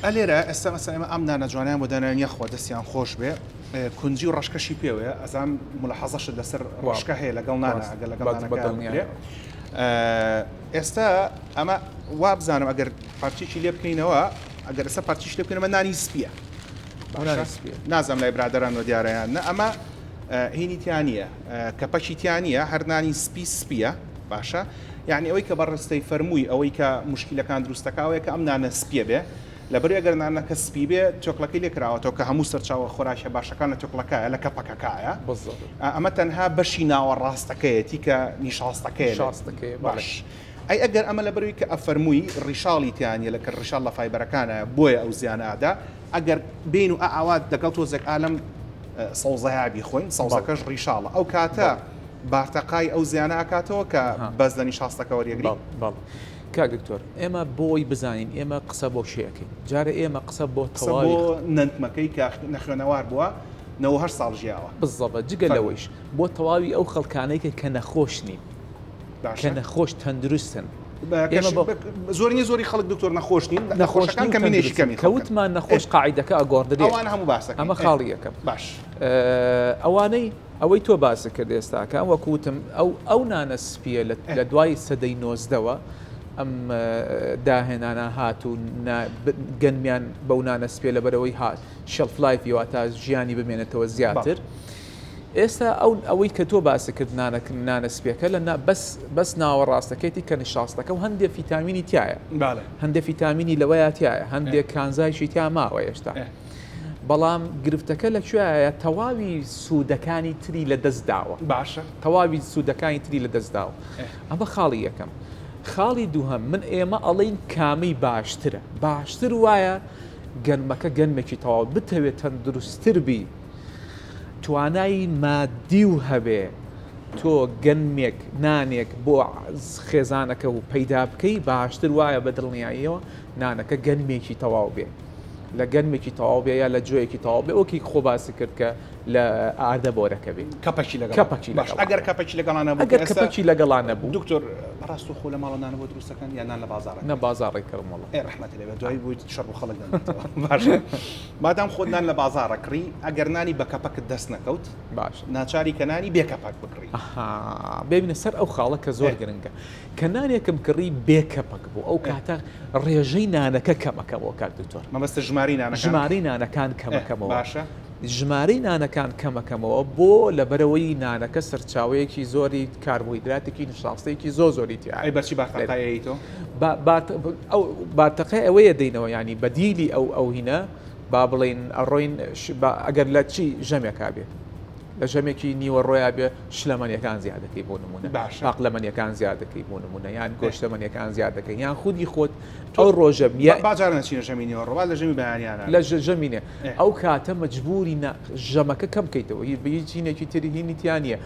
ئەلێرە ئێستا مەسەڵەن ئێمە ئەم دانەجوانیان بۆ دانایان خۆ دەستیان خۆش بێ کونجی و ڕەشکەشی پێوەیە ئەزان ملاحەزەشت لەسەر ڕەشکە هەیە لەگەڵ نانە ئەگەر لەگەڵ نانەکە ئێستا ئەمە وا بزانم ئەگەر پارچێکی لێ بکەینەوە ئەگەر ئێستا پارچیش لێ بکەینەوە نانی سپیە نازەم لای برادەران و دیارەیان نە ئەمە هینیتیان نیە کەپەچیتیان نیە هەر نانی سپیە باشە یعنی ئەوەی کە بەڕستەی فەرمووی ئەوەی کە مشکلەکان دروستەکەوەیە کە ئەم نانە سپیە بێ لەبەر ئەگەر نانەکە سپی بێ تۆکڵەکەی لێکراوەتەوە کە هەموو سەرچاوە خۆراکە باشەکان لە تۆکڵەکەیە لە کەپەکەکایە ئەمە تەنها بەشی ناوەڕاستەکەیەتی کە نیشاستەکەی باش ئەی ئەگەر ئەمە لەبەروی کە ئەفەرمووی ڕیشاڵی تیانە لە کە ڕیشاڵ لە فایبەرەکانە بۆیە ئەو زیانەدا ئەگەر بین و ئاوات دەگەڵ تۆزێک ئالم سەوزەیابی خۆین سەوزەکەش ڕیشاڵە ئەو کاتە بارتەقای ئەو زیانە ئاکاتەوە کە بەس دە نیشاستەکە وەریەگری کاک دکتۆر ئێمە بۆی بزانین ئێمە قسە بۆ شەیەکەین جارە ئێمە قسە بۆ تەواوی نەنتمەکەی کە نەخوێنەوار بووە 9 ساڵ ژیاوە بزەبە جگە لەوەیش بۆ تەواوی ئەو خەڵکانەی کە نەخۆش نین کە نەخۆش تەندروستن زۆری خەڵک دکتۆر نەخۆش نین نەخۆشەکان کەمینێکی کەمی کەوتمان نەخۆش قاعیدەکە ئەگۆڕدرێ ئەوانە هەموو باسەکە ئەمە خاڵی یەکەم باش ئەوانەی ئەوەی تۆ باس کرد ئێستاکە وەکوتم ئەو نانە سپیە لە دوای سەدەی 19ەوە ئەم داهێنانە هات و گەنمیان بەو نانە سپێ لەبەرەوەی هات شەلف لایفی واتە ژیانی بمێنێتەوە زیاتر ئێستا ئەوەی کە تۆ باسی کرد نانە سپێکە لە بەس ناوەڕاستەکەیتی کە نیشاستەکە و هەندێک فیتامینی تایە هەندێک فیتامینی لەوەیە تایە هەندێک کانزایشی تا ماوە هێشتا بەڵام گرفتەکە لەکوێیە تەواوی سوودەکانی تری لە دەستداوە باشە تەواوی سوودەکانی تری لە دەستداوە ئەمە خاڵی یەکەم خاڵی دووهەم من ئێمە ئەڵین کامی باشتر وایە گەنمەکە گەنمێکی تەواو بتەوێت تەندروستتر بی توانایی مادی و هەبێ تۆ گەنمێک نانێک بۆ خێزانەکە و پەیدا بکەی باشتر وایە بە دڵنیاییەوە نانەکە گەنمێکی تەواو بێ لە گەنمێکی تەواو بێ یا لە جوێیەکی تەواو بێ ئۆکی خۆ باسی کرد کە لە ئادە بۆرەکە بێ کەپەچی ئەگەر کەپەچی لەگەڵانە بوو دکتۆر ڕاست و خۆ لە ماڵەنانە بۆ دروستەکان یانان لە بازارە نە بازاڕی کردمەوە ڕحمەتی لێ دوای بوویت شەڕ و خەڵک باشە مادام خۆتنان لە بازارە کڕی ئەگەر نانی بە کەپەکت دەست نەکەوت باش ناچاری کە نانی بێ کەپەک بکڕی ببینە سەر ئەو خاڵە کە زۆر گرنگە کە نانێکم کڕی بێ کەپەک بوو ئەو کاتە ڕێژەی نانەکە کەمەکەەوە کات دکتۆر مەبەستە ژماری نانەکان کەمەکەمەوە باشە ژماری نانەکان کەمەکەمەوە بۆ لەبەرەوەی نانەکە سەرچاوەیەکی زۆری کاربوهیدراتێکی نیشاستەیەکی زۆری ئەی بەچی باتەقەیە تۆ ئەو باتەقەی ئەوەیە دەینەوە ینی بەدیلی ئەو هینە با بڵین ئەڕۆین ئەگەر لە چی ژەمێکا بێت لە ژەمێکی نیوە ڕۆیا بێ شلەمەنیەکان زیادەکەی بۆ نمونە پاقلەمەنیەکان زیادەکەی بۆ نمونە یان گۆشتەمەنیەکان زیادەکەی یان خودی خۆت ئەو ڕۆژە باجار نەچینە ژەمینەوە ڕۆوا لە ژەمی بەیانیانە لە ژەمینێ ئەو کاتە مەجبوری ژەمەکە کەم بکەیتەوە بەیچینێکی تری هینیتیان نیە